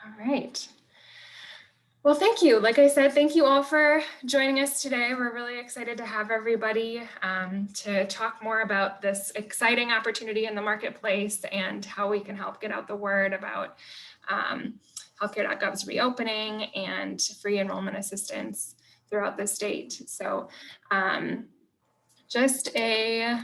All right. Well, thank you. Like I said, thank you all for joining us today. We're really excited to have everybody to talk more about this exciting opportunity in the marketplace and how we can help get out the word about healthcare.gov's reopening and free enrollment assistance throughout the state. So just a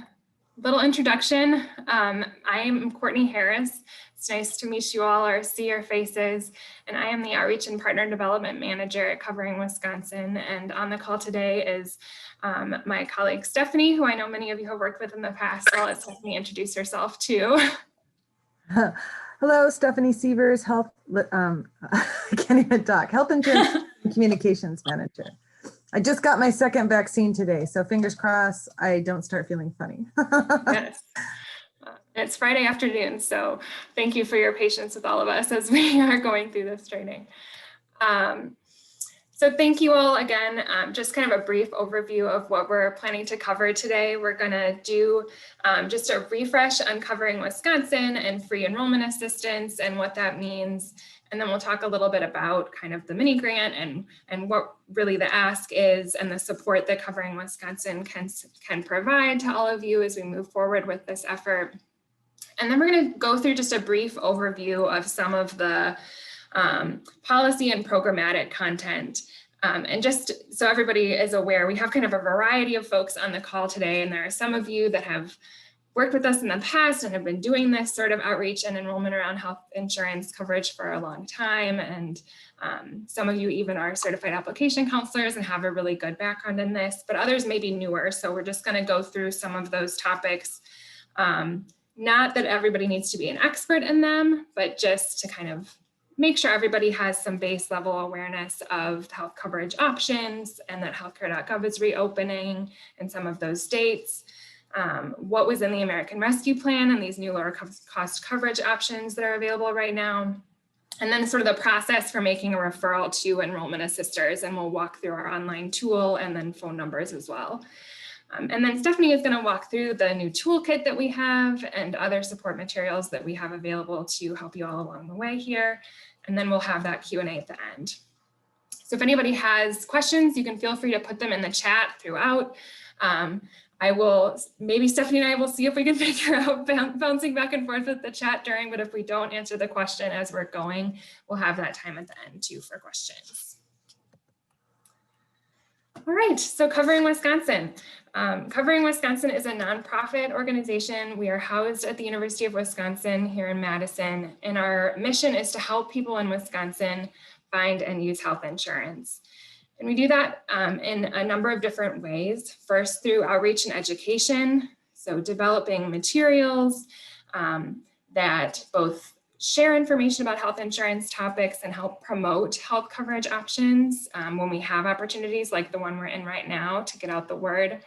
little introduction. I am Courtney Harris. It's nice to meet you all or see your faces. And I am the Outreach and Partner Development Manager at Covering Wisconsin. And on the call today is my colleague Stephanie, who I know many of you have worked with in the past. So I'll let Stephanie introduce herself too. Hello, Stephanie Sievers, Health Insurance and Communications Manager. I just got my second vaccine today, so fingers crossed I don't start feeling funny. Yes. It's Friday afternoon, so thank you for your patience with all of us as we are going through this training. So thank you all again. Just kind of a brief overview of what we're planning to cover today. We're going to do just a refresh on Covering Wisconsin and free enrollment assistance and what that means. And then we'll talk a little bit about kind of the mini grant and what really the ask is and the support that Covering Wisconsin can provide to all of you as we move forward with this effort. And then we're going to go through just a brief overview of some of the policy and programmatic content. And just so everybody is aware, we have kind of a variety of folks on the call today, and there are some of you that have worked with us in the past and have been doing this sort of outreach and enrollment around health insurance coverage for a long time. And some of you even are certified application counselors and have a really good background in this, but others may be newer. So we're just going to go through some of those topics. Not that everybody needs to be an expert in them, but just to kind of make sure everybody has some base level awareness of health coverage options and that healthcare.gov is reopening in some of those states. What was in the American Rescue Plan and these new lower cost coverage options that are available right now. And then sort of the process for making a referral to enrollment assisters, and we'll walk through our online tool and then phone numbers as well. And then Stephanie is going to walk through the new toolkit that we have and other support materials that we have available to help you all along the way here. And then we'll have that Q&A at the end. So if anybody has questions, you can feel free to put them in the chat throughout. Maybe Stephanie and I will see if we can figure out bouncing back and forth with the chat during, but if we don't answer the question as we're going, we'll have that time at the end too for questions. All right, so Covering Wisconsin. Covering Wisconsin is a nonprofit organization. We are housed at the University of Wisconsin here in Madison, and our mission is to help people in Wisconsin find and use health insurance. And we do that in a number of different ways. First, through outreach and education, so developing materials that both share information about health insurance topics and help promote health coverage options when we have opportunities like the one we're in right now to get out the word.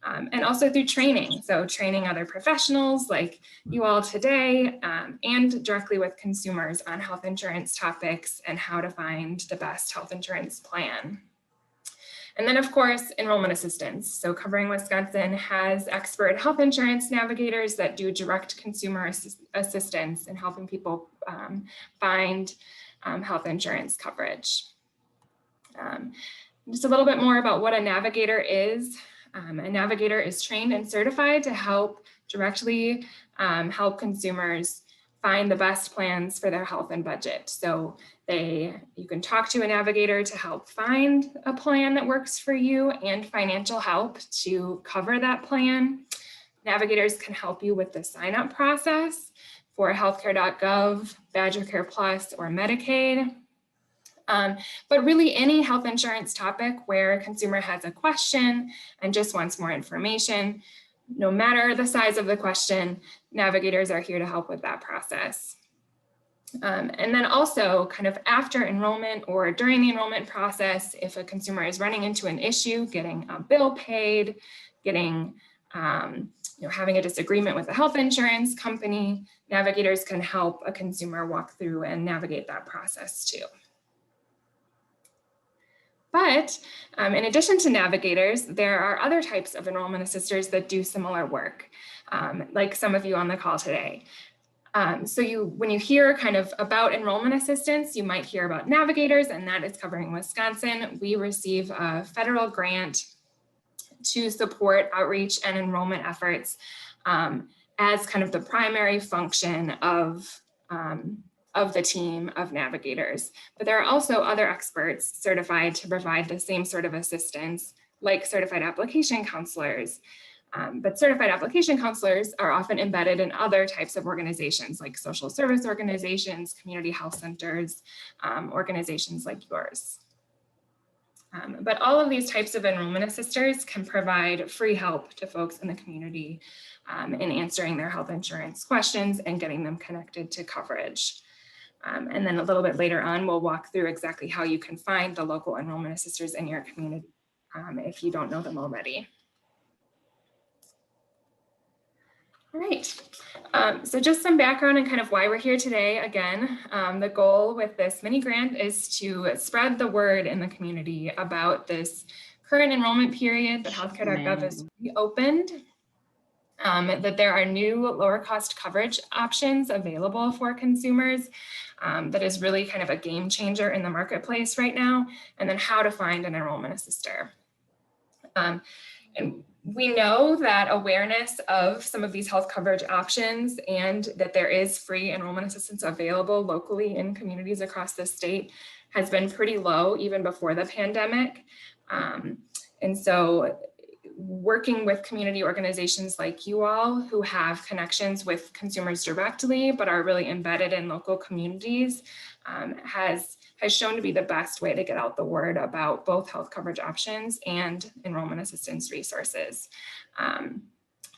And also through training, so training other professionals like you all today and directly with consumers on health insurance topics and how to find the best health insurance plan. And then, of course, enrollment assistance. So Covering Wisconsin has expert health insurance navigators that do direct consumer assistance in helping people find health insurance coverage. Just a little bit more about what a navigator is. A navigator is trained and certified to help directly help consumers find the best plans for their health and budget. So you can talk to a navigator to help find a plan that works for you and financial help to cover that plan. Navigators can help you with the sign-up process for healthcare.gov, Badger Care Plus, or Medicaid. But really any health insurance topic where a consumer has a question and just wants more information, no matter the size of the question, navigators are here to help with that process. And then also kind of after enrollment or during the enrollment process, if a consumer is running into an issue, getting a bill paid, getting, having a disagreement with a health insurance company, navigators can help a consumer walk through and navigate that process too. But in addition to navigators, there are other types of enrollment assisters that do similar work, like some of you on the call today. When you hear kind of about enrollment assistance, you might hear about navigators, and that is covering Wisconsin. We receive a federal grant to support outreach and enrollment efforts as kind of the primary function of the team of navigators. But there are also other experts certified to provide the same sort of assistance, like certified application counselors. But certified application counselors are often embedded in other types of organizations, like social service organizations, community health centers, organizations like yours. But all of these types of enrollment assisters can provide free help to folks in the community in answering their health insurance questions and getting them connected to coverage. And then a little bit later on, we'll walk through exactly how you can find the local enrollment assisters in your community if you don't know them already. All right, so just some background and kind of why we're here today. Again, the goal with this mini grant is to spread the word in the community about this current enrollment period that healthcare.gov is reopened, that there are new lower cost coverage options available for consumers. That is really kind of a game changer in the marketplace right now, and then how to find an enrollment assister. And we know that awareness of some of these health coverage options and that there is free enrollment assistance available locally in communities across the state has been pretty low even before the pandemic. And so working with community organizations like you all who have connections with consumers directly but are really embedded in local communities has shown to be the best way to get out the word about both health coverage options and enrollment assistance resources.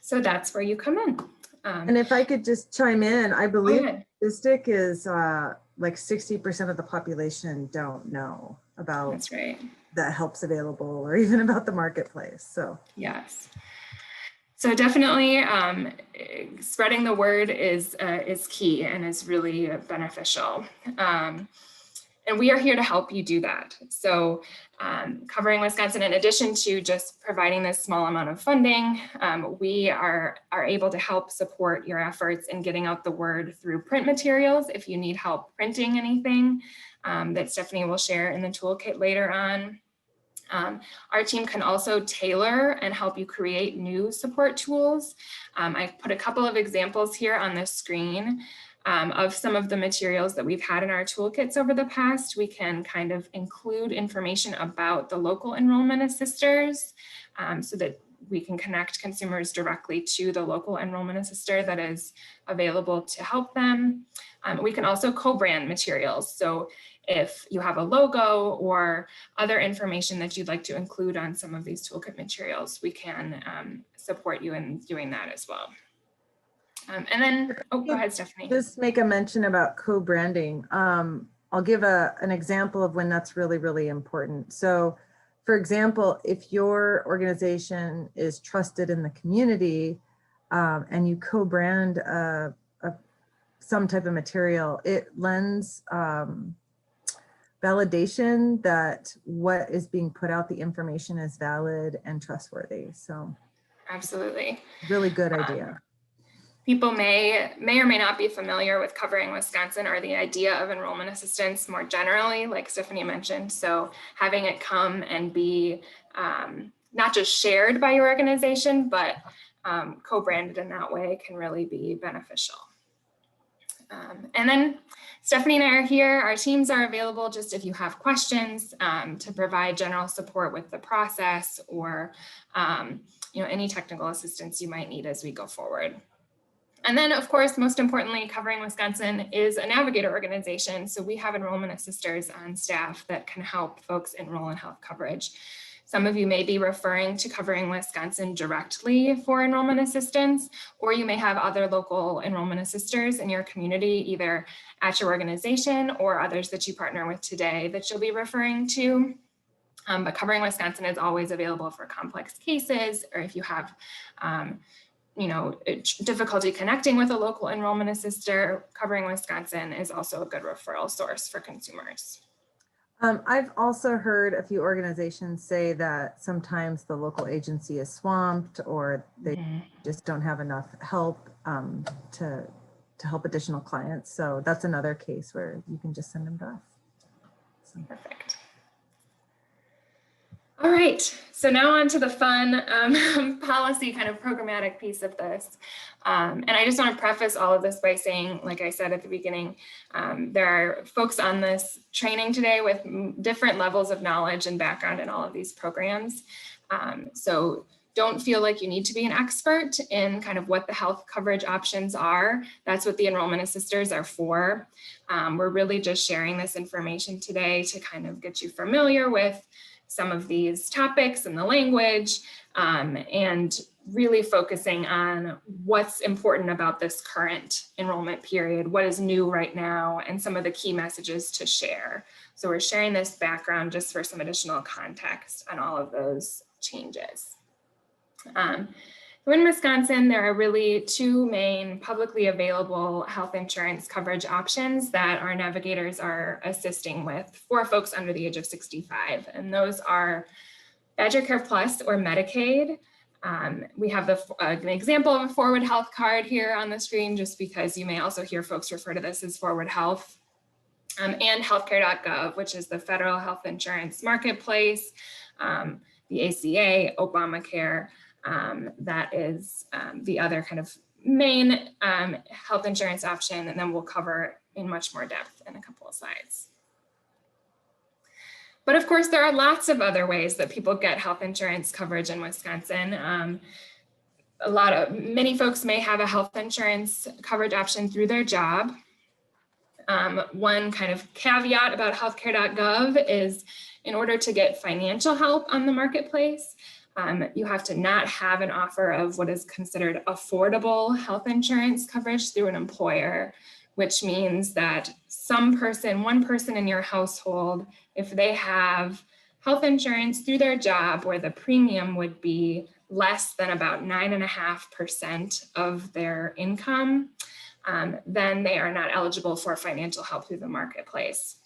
So that's where you come in. And if I could just chime in, I believe the statistic is like 60% of the population don't know about That's right. the helps available or even about the marketplace. So yes. So definitely spreading the word is key and is really beneficial. And we are here to help you do that. So covering Wisconsin, in addition to just providing this small amount of funding, we are able to help support your efforts in getting out the word through print materials. If you need help printing anything that Stephanie will share in the toolkit later on. Our team can also tailor and help you create new support tools. I've put a couple of examples here on the screen of some of the materials that we've had in our toolkits over the past. We can kind of include information about the local enrollment assisters so that we can connect consumers directly to the local enrollment assister that is available to help them. We can also co-brand materials. So if you have a logo or other information that you'd like to include on some of these toolkit materials, we can support you in doing that as well. And then, oh, go ahead, Stephanie. Just make a mention about co-branding. I'll give an example of when that's really, really important. So for example, if your organization is trusted in the community and you co-brand some type of material, it lends validation that what is being put out, the information is valid and trustworthy. So absolutely. Really good idea. People may or may not be familiar with covering Wisconsin or the idea of enrollment assistance more generally, like Stephanie mentioned. So having it come and be not just shared by your organization, but co-branded in that way can really be beneficial. And then Stephanie and I are here. Our teams are available just if you have questions to provide general support with the process or any technical assistance you might need as we go forward. And then, of course, most importantly, Covering Wisconsin is a navigator organization. So we have enrollment assisters on staff that can help folks enroll in health coverage. Some of you may be referring to Covering Wisconsin directly for enrollment assistance, or you may have other local enrollment assisters in your community, either at your organization or others that you partner with today that you'll be referring to. But Covering Wisconsin is always available for complex cases, or if you have difficulty connecting with a local enrollment assister, Covering Wisconsin is also a good referral source for consumers. I've also heard a few organizations say that sometimes the local agency is swamped or they just don't have enough help to to help additional clients. So that's another case where you can just send them to us. So. Perfect. All right, so now on to the fun policy kind of programmatic piece of this. And I just want to preface all of this by saying, like I said at the beginning, there are folks on this training today with different levels of knowledge and background in all of these programs. So don't feel like you need to be an expert in kind of what the health coverage options are. That's what the enrollment assisters are for. We're really just sharing this information today to kind of get you familiar with some of these topics and the language, and really focusing on what's important about this current enrollment period, what is new right now, and some of the key messages to share. So we're sharing this background just for some additional context on all of those changes. So in Wisconsin, there are really two main publicly available health insurance coverage options that our navigators are assisting with for folks under the age of 65. And those are Badger Care Plus or Medicaid. We have an example of a Forward Health card here on the screen, just because you may also hear folks refer to this as Forward Health. And healthcare.gov, which is the federal health insurance marketplace, the ACA, Obamacare. That is the other kind of main health insurance option, and then we'll cover in much more depth in a couple of slides. But of course, there are lots of other ways that people get health insurance coverage in Wisconsin. Many folks may have a health insurance coverage option through their job. One kind of caveat about healthcare.gov is in order to get financial help on the marketplace, you have to not have an offer of what is considered affordable health insurance coverage through an employer, which means that one person in your household, if they have health insurance through their job where the premium would be less than about 9.5% of their income, then they are not eligible for financial help through the marketplace.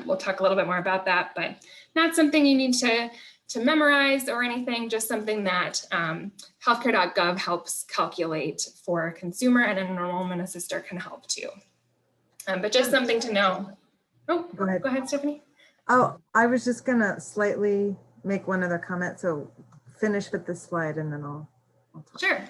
We'll talk a little bit more about that, but not something you need to memorize or anything, just something that healthcare.gov helps calculate for a consumer, and an enrollment assister can help too. But just something to know. Oh, go ahead, Stephanie. Oh, I was just gonna slightly make one other comment. So finish with this slide and then I'll talk. Sure.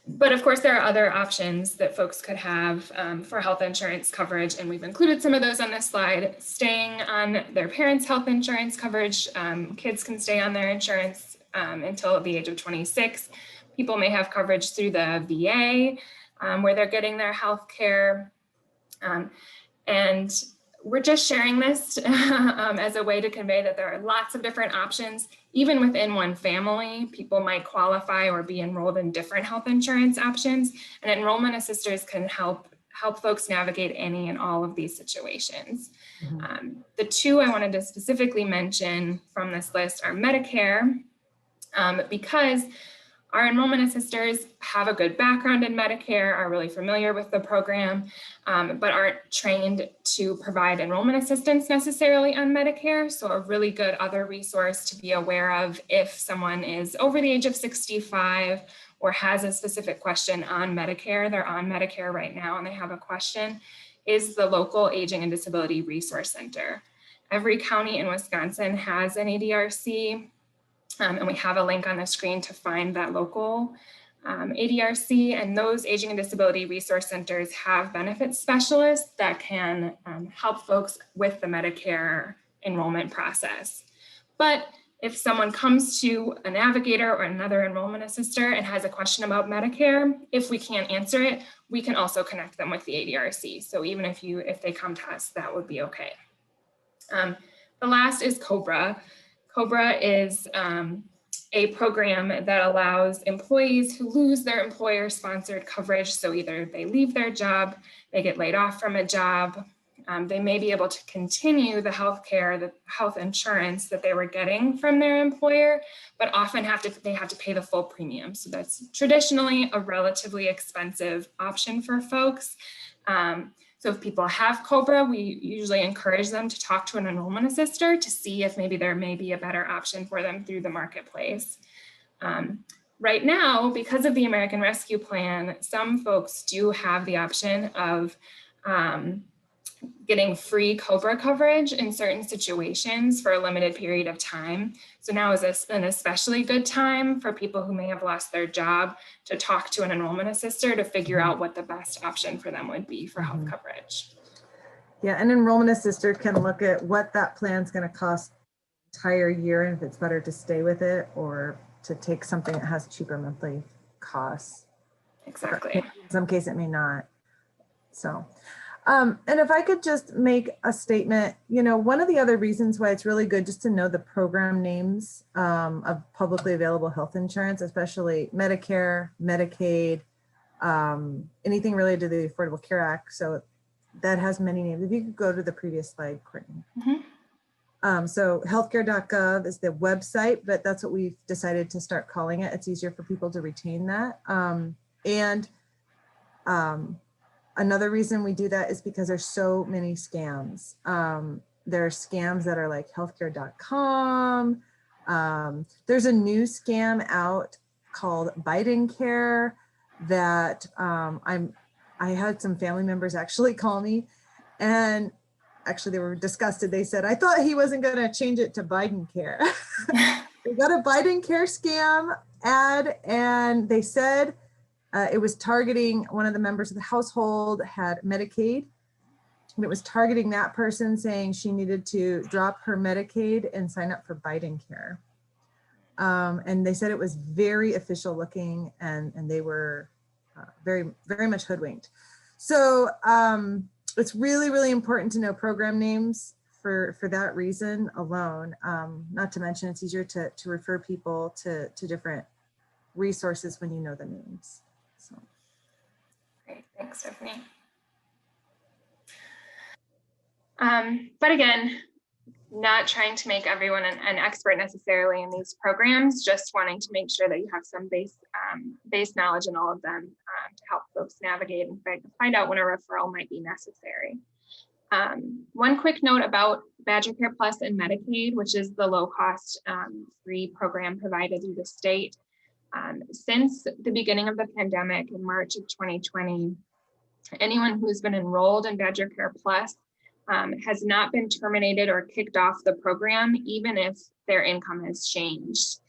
But of course, there are other options that folks could have for health insurance coverage, and we've included some of those on this slide. Staying on their parents' health insurance coverage, kids can stay on their insurance until the age of 26. People may have coverage through the VA where they're getting their health care. And we're just sharing this as a way to convey that there are lots of different options. Even within one family, people might qualify or be enrolled in different health insurance options, and enrollment assisters can help folks navigate any and all of these situations. Mm-hmm. The two I wanted to specifically mention from this list are Medicare, because our enrollment assisters have a good background in Medicare, are really familiar with the program, but aren't trained to provide enrollment assistance necessarily on Medicare. So a really good other resource to be aware of if someone is over the age of 65 or has a specific question on Medicare, they're on Medicare right now and they have a question, is the local Aging and Disability Resource Center. Every county in Wisconsin has an ADRC. And we have a link on the screen to find that local ADRC, and those Aging and Disability Resource Centers have benefits specialists that can help folks with the Medicare enrollment process. But if someone comes to a navigator or another enrollment assister and has a question about Medicare, if we can't answer it, we can also connect them with the ADRC. So even if they come to us, that would be okay. The last is COBRA. COBRA is a program that allows employees who lose their employer-sponsored coverage, so either they leave their job, they get laid off from a job, they may be able to continue the health insurance that they were getting from their employer, but often they have to pay the full premium. So that's traditionally a relatively expensive option for folks. So if people have COBRA, we usually encourage them to talk to an enrollment assister to see if maybe there may be a better option for them through the marketplace. right now, because of the American Rescue Plan, some folks do have the option of getting free COBRA coverage in certain situations for a limited period of time. So now is an especially good time for people who may have lost their job to talk to an enrollment assistor to figure out what the best option for them would be for health coverage. Yeah, an enrollment assistor can look at what that plan's going to cost the entire year and if it's better to stay with it or to take something that has cheaper monthly costs. Exactly. In some cases, it may not. So, and if I could just make a statement, you know, one of the other reasons why it's really good just to know the program names of publicly available health insurance, especially Medicare, Medicaid, anything related to the Affordable Care Act. So that has many names. If you could go to the previous slide, Courtney. So healthcare.gov is the website, but that's what we've decided to start calling it. It's easier for people to retain that. Another reason we do that is because there's so many scams. There are scams that are like healthcare.com. There's a new scam out called Biden Care that I had some family members actually call me, and actually they were disgusted. They said, I thought he wasn't going to change it to Biden Care. They got a Biden Care scam ad, and they said it was targeting one of the members of the household had Medicaid, and it was targeting that person, saying she needed to drop her Medicaid and sign up for Biden Care. And they said it was very official looking, and they were very, very much hoodwinked. So it's really, really important to know program names for that reason alone. Not to mention it's easier to refer people to different resources when you know the names. So. Great, thanks, Stephanie. But again, not trying to make everyone an expert necessarily in these programs, just wanting to make sure that you have some base knowledge in all of them to help folks navigate and find out when a referral might be necessary. One quick note about Badger Care Plus and Medicaid, which is the low-cost free program provided through the state. Since the beginning of the pandemic in March of 2020, anyone who's been enrolled in Badger Care Plus has not been terminated or kicked off the program, even if their income has changed.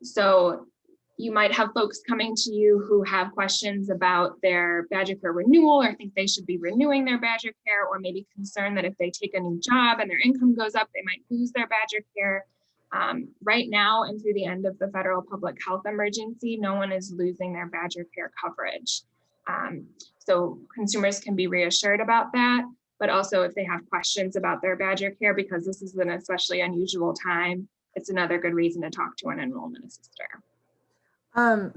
So you might have folks coming to you who have questions about their Badger Care renewal or think they should be renewing their Badger Care, or maybe concerned that if they take a new job and their income goes up, they might lose their Badger Care. Right now and through the end of the federal public health emergency, no one is losing their Badger Care coverage. So consumers can be reassured about that, but also if they have questions about their Badger Care, because this is an especially unusual time, it's another good reason to talk to an enrollment assistor.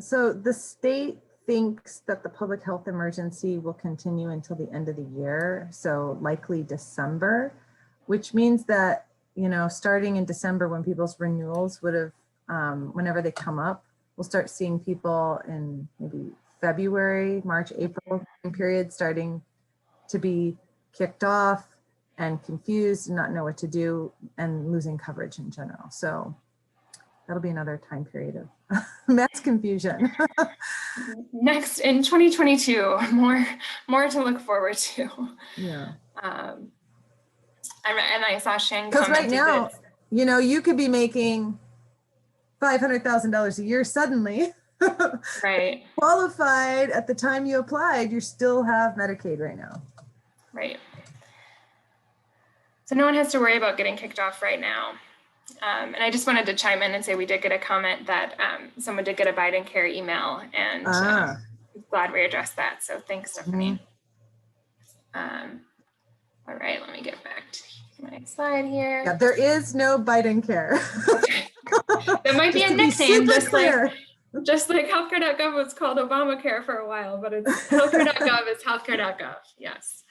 So the state thinks that the public health emergency will continue until the end of the year, so likely December, which means that, you know, starting in December when people's renewals would have, whenever they come up, we'll start seeing people in maybe February, March, April period starting to be kicked off and confused and not know what to do and losing coverage in general. So that'll be another time period of mass confusion. Next in 2022, more to look forward to. Yeah. And I saw Shane because right now, that, you know, you could be making $500,000 a year suddenly. right. Qualified at the time you applied, you still have Medicaid right now. Right. So no one has to worry about getting kicked off right now. And I just wanted to chime in and say we did get a comment that someone did get a Biden Care email, and glad we addressed that. So thanks, Stephanie. All right, let me get back to my slide here. Yeah, there is no Biden Care. Okay. There might be a nickname, just like healthcare.gov was called Obamacare for a while, but it's healthcare.gov is healthcare.gov. Yes.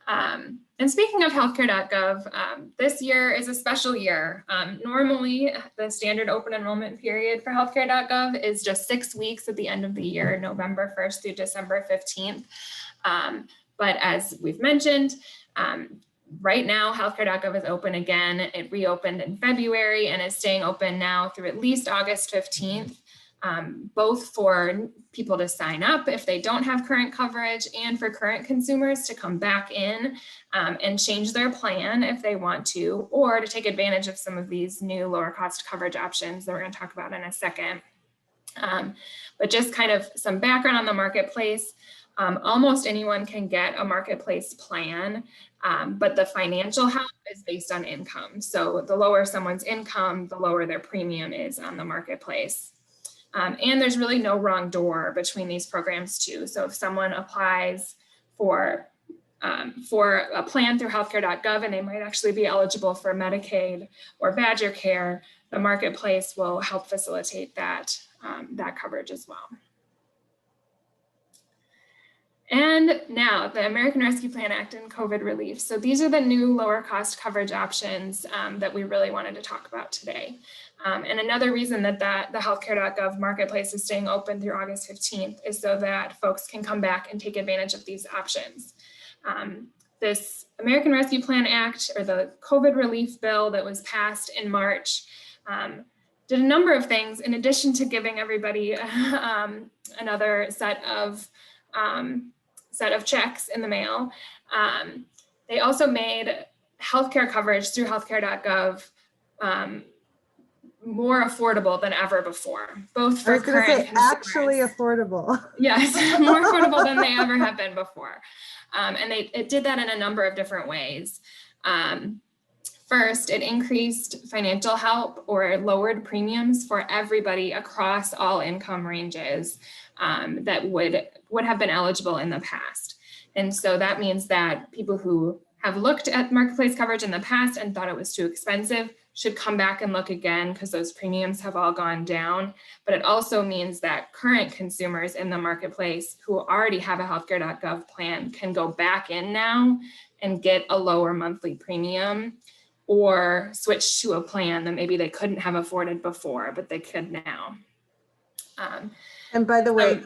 And speaking of healthcare.gov, this year is a special year. Normally, the standard open enrollment period for healthcare.gov is just 6 weeks at the end of the year, November 1st through December 15th. But as we've mentioned, right now, healthcare.gov is open again. It reopened in February and is staying open now through at least August 15th. both for people to sign up if they don't have current coverage, and for current consumers to come back in and change their plan if they want to, or to take advantage of some of these new lower cost coverage options that we're going to talk about in a second. But just kind of some background on the marketplace. Almost anyone can get a marketplace plan, but the financial help is based on income. So the lower someone's income, the lower their premium is on the marketplace. And there's really no wrong door between these programs too. So if someone applies for a plan through healthcare.gov and they might actually be eligible for Medicaid or Badger Care, the marketplace will help facilitate that, that coverage as well. And now the American Rescue Plan Act and COVID relief. So these are the new lower cost coverage options that we really wanted to talk about today. And another reason that the healthcare.gov marketplace is staying open through August 15th is so that folks can come back and take advantage of these options. This American Rescue Plan Act, or the COVID relief bill that was passed in March, did a number of things in addition to giving everybody another set of checks in the mail. They also made healthcare coverage through healthcare.gov more affordable than ever before, both for current consumers. Actually affordable. Yes, more affordable than they ever have been before. And it did that in a number of different ways. First, it increased financial help or lowered premiums for everybody across all income ranges that would have been eligible in the past. And so that means that people who have looked at marketplace coverage in the past and thought it was too expensive should come back and look again, because those premiums have all gone down. But it also means that current consumers in the marketplace who already have a healthcare.gov plan can go back in now and get a lower monthly premium, or switch to a plan that maybe they couldn't have afforded before, but they could now. And by the way,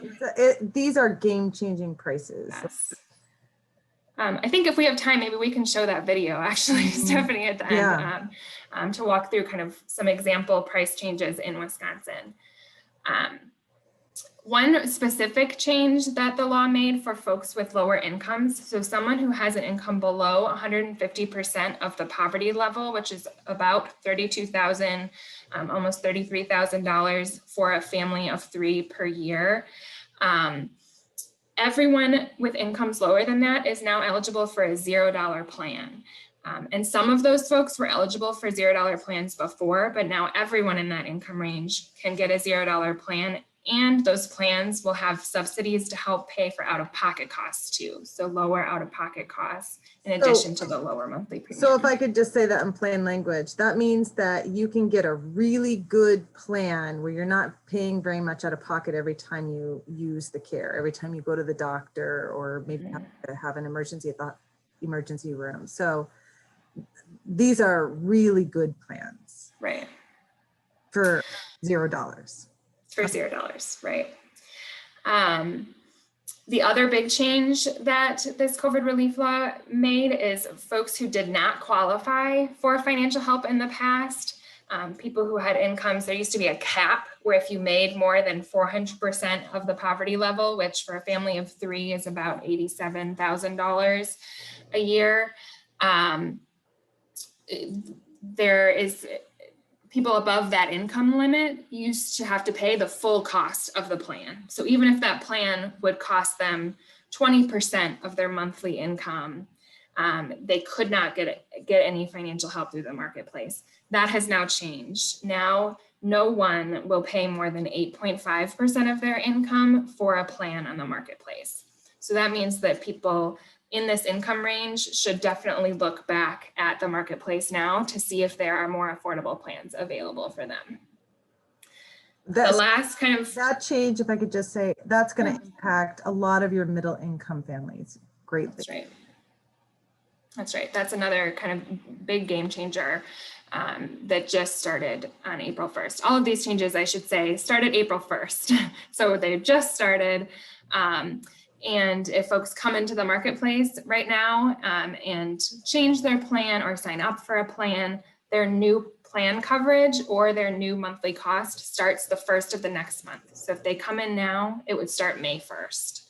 these are game-changing prices. Yes. I think if we have time, maybe we can show that video actually, Stephanie, at the end, to walk through kind of some example price changes in Wisconsin. One specific change that the law made for folks with lower incomes, so someone who has an income below 150% of the poverty level, which is about $32,000, almost $33,000 for a family of 3 per year. Everyone with incomes lower than that is now eligible for a $0 plan. And some of those folks were eligible for $0 plans before, but now everyone in that income range can get a $0 plan, and those plans will have subsidies to help pay for out-of-pocket costs too. So lower out-of-pocket costs in addition to the lower monthly premium. So if I could just say that in plain language, that means that you can get a really good plan where you're not paying very much out of pocket every time you use the care, every time you go to the doctor, or maybe have an emergency at the emergency room. So these are really good plans. Right. For $0. For $0, right. The other big change that this COVID relief law made is folks who did not qualify for financial help in the past, people who had incomes, there used to be a cap where if you made more than 400% of the poverty level, which for a family of 3 is about $87,000 a year, there is people above that income limit used to have to pay the full cost of the plan. So even if that plan would cost them 20% of their monthly income, they could not get any financial help through the marketplace. That has now changed. Now, no one will pay more than 8.5% of their income for a plan on the marketplace. So that means that people in this income range should definitely look back at the marketplace now to see if there are more affordable plans available for them. The last kind of that change, if I could just say, that's going to impact a lot of your middle income families greatly. That's right. That's right. That's another kind of big game changer that just started on April 1st. All of these changes, I should say, started April 1st. So they just started. And if folks come into the marketplace right now and change their plan or sign up for a plan, their new plan coverage or their new monthly cost starts the first of the next month. So if they come in now, it would start May 1st,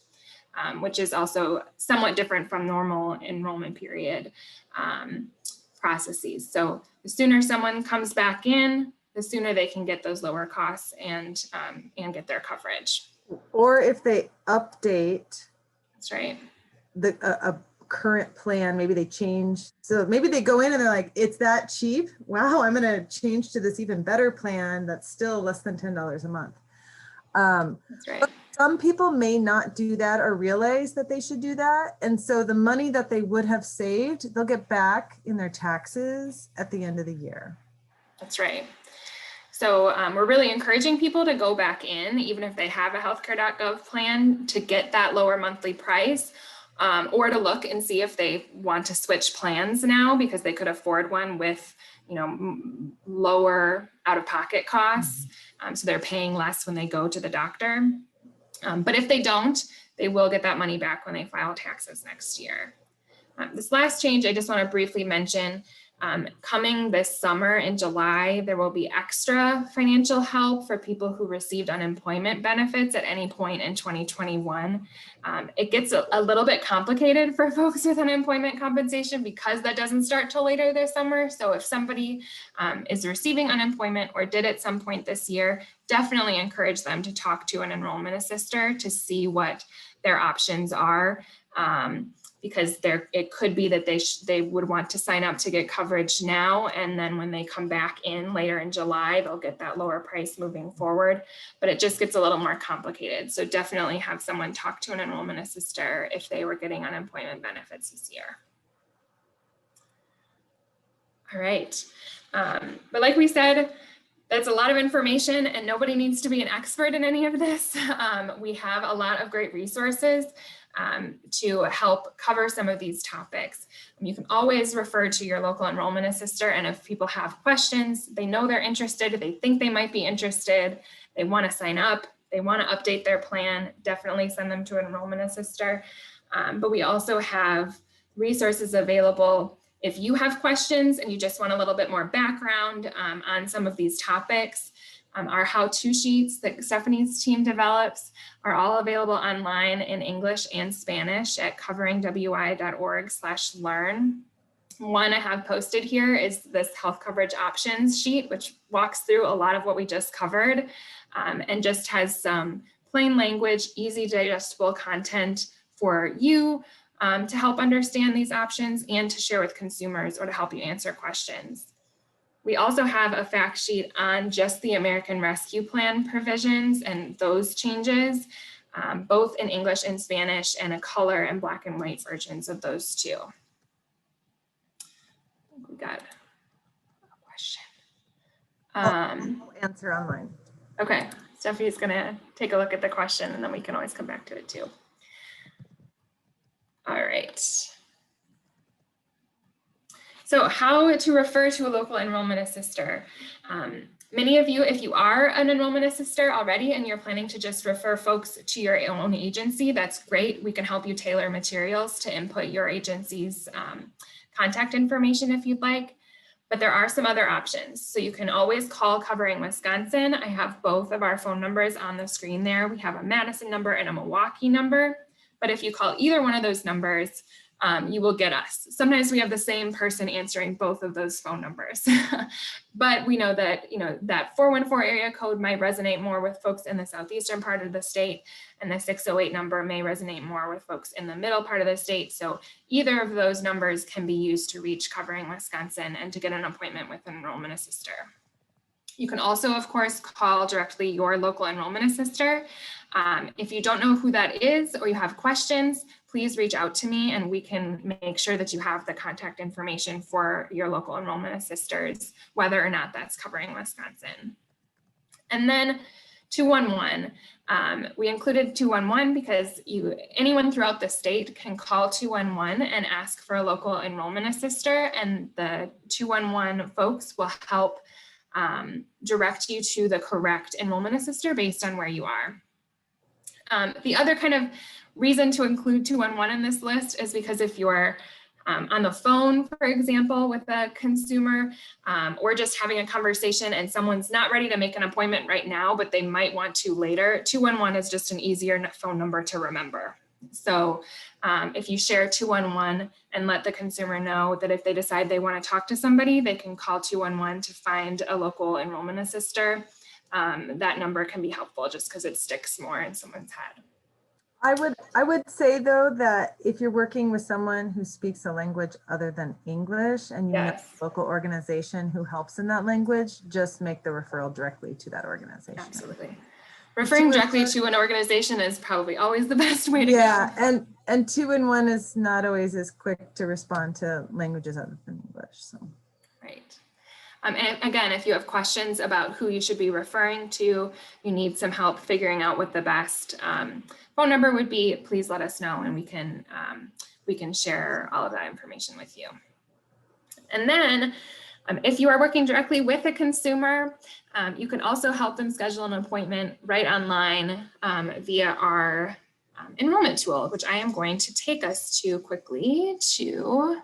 which is also somewhat different from normal enrollment period processes. So the sooner someone comes back in, the sooner they can get those lower costs and get their coverage. Or if they update. That's right. A current plan, maybe they change. So maybe they go in and they're like, it's that cheap. Wow, I'm going to change to this even better plan that's still less than $10 a month. That's right. But some people may not do that or realize that they should do that. And so the money that they would have saved, they'll get back in their taxes at the end of the year. That's right. So we're really encouraging people to go back in, even if they have a healthcare.gov plan, to get that lower monthly price. Or to look and see if they want to switch plans now because they could afford one with, lower out-of-pocket costs. So they're paying less when they go to the doctor. But if they don't, they will get that money back when they file taxes next year. This last change I just want to briefly mention. Coming this summer in July, there will be extra financial help for people who received unemployment benefits at any point in 2021. It gets a little bit complicated for folks with unemployment compensation because that doesn't start till later this summer. So if somebody is receiving unemployment or did at some point this year, definitely encourage them to talk to an enrollment assister to see what their options are. Because it could be that they would want to sign up to get coverage now, and then when they come back in later in July, they'll get that lower price moving forward. But it just gets a little more complicated. So definitely have someone talk to an enrollment assister if they were getting unemployment benefits this year. All right, but like we said, that's a lot of information and nobody needs to be an expert in any of this. We have a lot of great resources to help cover some of these topics. You can always refer to your local enrollment assister, and if people have questions, they know they're interested, they think they might be interested, they want to sign up, they want to update their plan, definitely send them to an enrollment assister. But we also have resources available if you have questions and you just want a little bit more background on some of these topics. Our how-to sheets that Stephanie's team develops are all available online in English and Spanish at coveringwi.org/learn. One I have posted here is this health coverage options sheet, which walks through a lot of what we just covered and just has some plain language, easy digestible content for you to help understand these options and to share with consumers or to help you answer questions. We also have a fact sheet on just the American Rescue Plan provisions and those changes, both in English and Spanish, and a color and black and white versions of those too. We got a question. I'll answer online. Okay, Stephanie's gonna take a look at the question and then we can always come back to it too. All right. So how to refer to a local enrollment assister. Many of you, if you are an enrollment assister already and you're planning to just refer folks to your own agency, that's great. We can help you tailor materials to input your agency's contact information if you'd like. But there are some other options. So you can always call Covering Wisconsin. I have both of our phone numbers on the screen there. We have a Madison number and a Milwaukee number. But if you call either one of those numbers, you will get us. Sometimes we have the same person answering both of those phone numbers, but we know that, that 414 area code might resonate more with folks in the southeastern part of the state, and the 608 number may resonate more with folks in the middle part of the state. So either of those numbers can be used to reach Covering Wisconsin and to get an appointment with an enrollment assister. You can also, of course, call directly your local enrollment assister. If you don't know who that is or you have questions, please reach out to me and we can make sure that you have the contact information for your local enrollment assisters, whether or not that's Covering Wisconsin. And then 211. We included 211 because anyone throughout the state can call 211 and ask for a local enrollment assister, and the 211 folks will help direct you to the correct enrollment assister based on where you are. The other kind of reason to include 211 in this list is because if you're on the phone, for example, with a consumer, or just having a conversation and someone's not ready to make an appointment right now, but they might want to later, 211 is just an easier phone number to remember. So if you share 211 and let the consumer know that if they decide they want to talk to somebody, they can call 211 to find a local enrollment assister. That number can be helpful just because it sticks more in someone's head. I would say though that if you're working with someone who speaks a language other than English and you know a local organization who helps in that language, just make the referral directly to that organization. Absolutely. Referring directly to an organization is probably always the best way to go. Yeah, and 211 is not always as quick to respond to languages other than English. So. Right. And again, if you have questions about who you should be referring to, you need some help figuring out what the best phone number would be, please let us know and we can share all of that information with you. And then if you are working directly with a consumer, you can also help them schedule an appointment right online via our enrollment tool, which I am going to take us to quickly to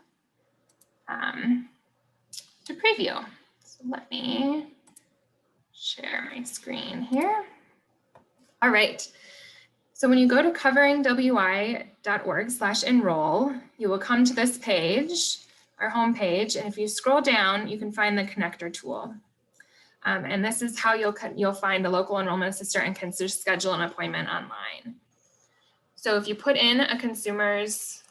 preview. So let me share my screen here. All right. So when you go to coveringwi.org/enroll, you will come to this page, our home page, and if you scroll down, you can find the connector tool. And this is how you'll find a local enrollment assistant and can schedule an appointment online. So if you put in a consumer's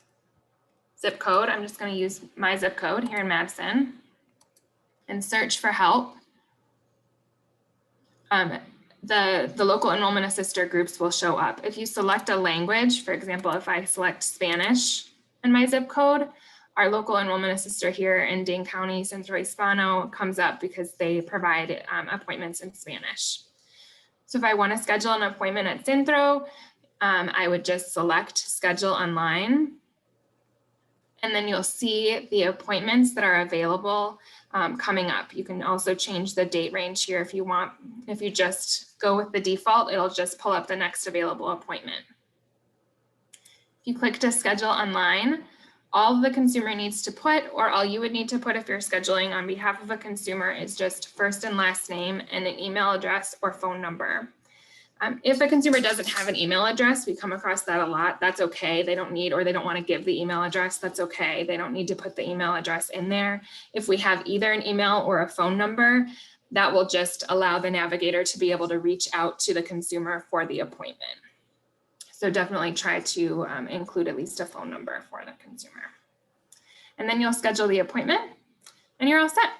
zip code, I'm just going to use my zip code here in Madison and search for help. The local enrollment assister groups will show up. If you select a language, for example, if I select Spanish in my zip code, our local enrollment assister here in Dane County, Centro Hispano, comes up because they provide appointments in Spanish. So if I want to schedule an appointment at Centro, I would just select schedule online. And then you'll see the appointments that are available coming up. You can also change the date range here if you want. If you just go with the default, it'll just pull up the next available appointment. If you click to schedule online, all the consumer needs to put, or all you would need to put if you're scheduling on behalf of a consumer, is just first and last name and an email address or phone number. If a consumer doesn't have an email address, we come across that a lot. That's okay. They don't need, or they don't want to give the email address. That's okay. They don't need to put the email address in there. If we have either an email or a phone number, that will just allow the navigator to be able to reach out to the consumer for the appointment. So definitely try to include at least a phone number for the consumer. And then you'll schedule the appointment and you're all set.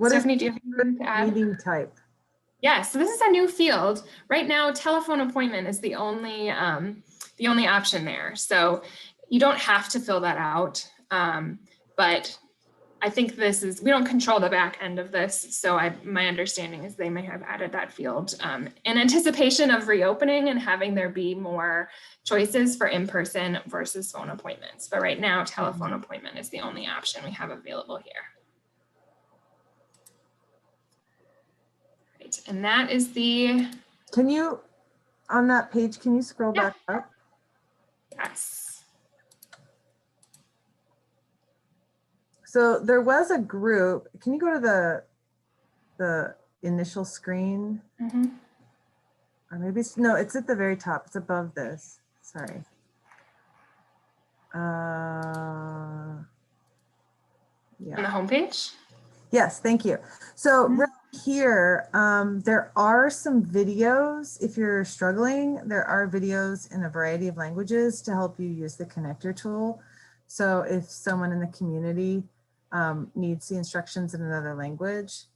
Stephanie, do you have anything to add? Meeting type. Yeah, so this is a new field. Right now, telephone appointment is the only option there. So you don't have to fill that out, but I think we don't control the back end of this. So my understanding is they may have added that field in anticipation of reopening and having there be more choices for in-person versus phone appointments. But right now, telephone appointment is the only option we have available here. And that is can you, on that page, can you scroll back up? Yes. So there was a group. Can you go to the initial screen? Mm-hmm. Or maybe it's, no, it's at the very top. It's above this. Sorry. Yeah. On the homepage? Yes, thank you. So right here, there are some videos. If you're struggling, there are videos in a variety of languages to help you use the connector tool. So if someone in the community needs the instructions in another language,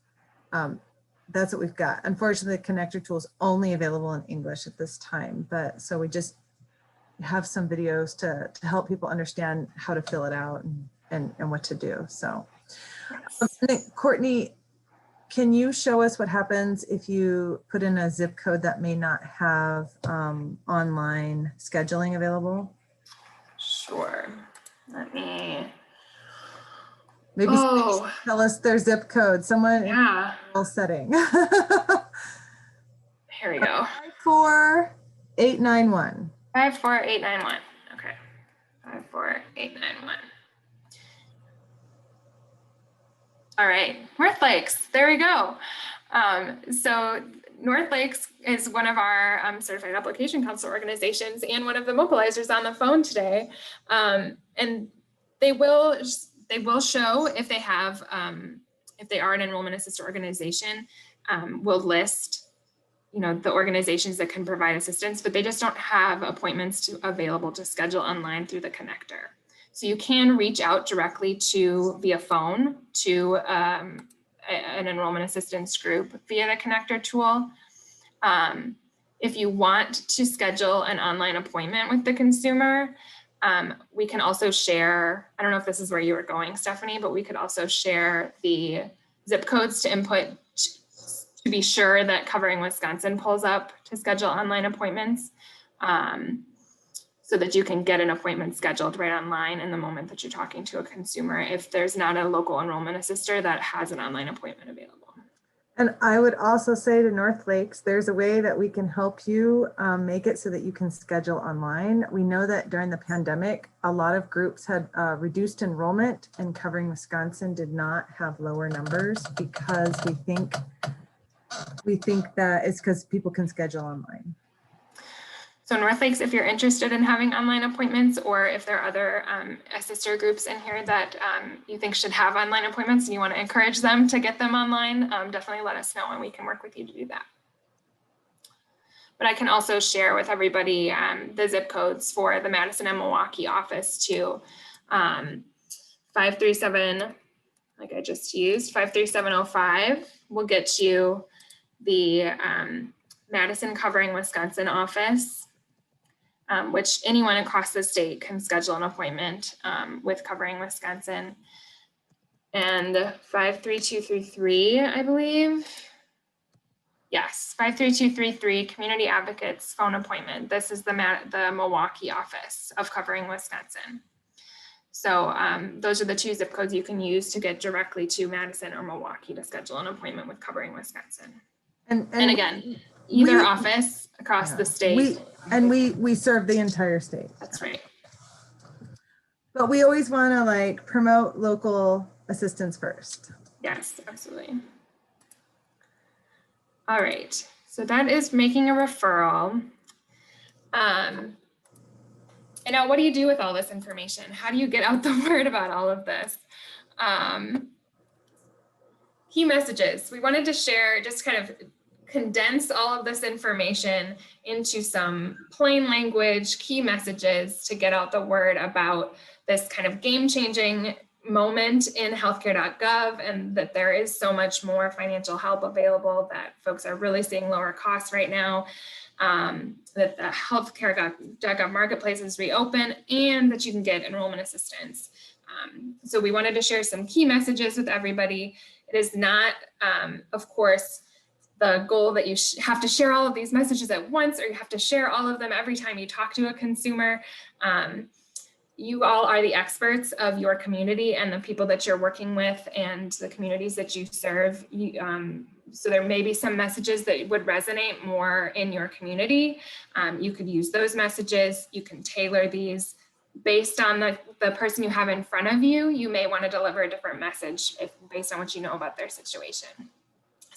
that's what we've got. Unfortunately, the connector tool is only available in English at this time, but so we just have some videos to help people understand how to fill it out and what to do. So Courtney, can you show us what happens if you put in a zip code that may not have online scheduling available? Sure. Let me. Maybe tell us their zip code. Someone in the setting. Here we go. 54891. 54891. Okay. 54891. All right, North Lakes, there we go. So North Lakes is one of our certified application council organizations and one of the mobilizers on the phone today. And they will show if they have, if they are an enrollment assist organization, will list, you know, the organizations that can provide assistance, but they just don't have appointments available to schedule online through the connector. So you can reach out directly via phone to an enrollment assistance group via the connector tool. If you want to schedule an online appointment with the consumer, we can also share, I don't know if this is where you were going, Stephanie, but we could also share the zip codes to input to be sure that Covering Wisconsin pulls up to schedule online appointments. So that you can get an appointment scheduled right online in the moment that you're talking to a consumer if there's not a local enrollment assister that has an online appointment available. And I would also say to North Lakes, there's a way that we can help you make it so that you can schedule online. We know that during the pandemic, a lot of groups had reduced enrollment, and Covering Wisconsin did not have lower numbers because we think that it's because people can schedule online. So North Lakes, if you're interested in having online appointments, or if there are other assister groups in here that you think should have online appointments and you want to encourage them to get them online, definitely let us know and we can work with you to do that. But I can also share with everybody the zip codes for the Madison and Milwaukee office too. 537, like I just used, 53705 will get you the Madison Covering Wisconsin office. Which anyone across the state can schedule an appointment with Covering Wisconsin. And 53233, I believe. Yes, 53233, Community Advocates phone appointment. This is the Milwaukee office of Covering Wisconsin. So those are the two zip codes you can use to get directly to Madison or Milwaukee to schedule an appointment with Covering Wisconsin. And again, either office across the state. We serve the entire state. That's right. But we always want to like promote local assistance first. Yes, absolutely. All right, so that is making a referral. And now what do you do with all this information? How do you get out the word about all of this? Key messages. We wanted to share, just kind of condense all of this information into some plain language key messages to get out the word about this kind of game-changing moment in healthcare.gov, and that there is so much more financial help available, that folks are really seeing lower costs right now, that the healthcare.gov marketplace is reopen, and that you can get enrollment assistance. So we wanted to share some key messages with everybody. It is not, of course, the goal that you have to share all of these messages at once, or you have to share all of them every time you talk to a consumer. You all are the experts of your community and the people that you're working with and the communities that you serve. So there may be some messages that would resonate more in your community. You could use those messages. You can tailor these based on the person you have in front of you. You may want to deliver a different message based on what you know about their situation.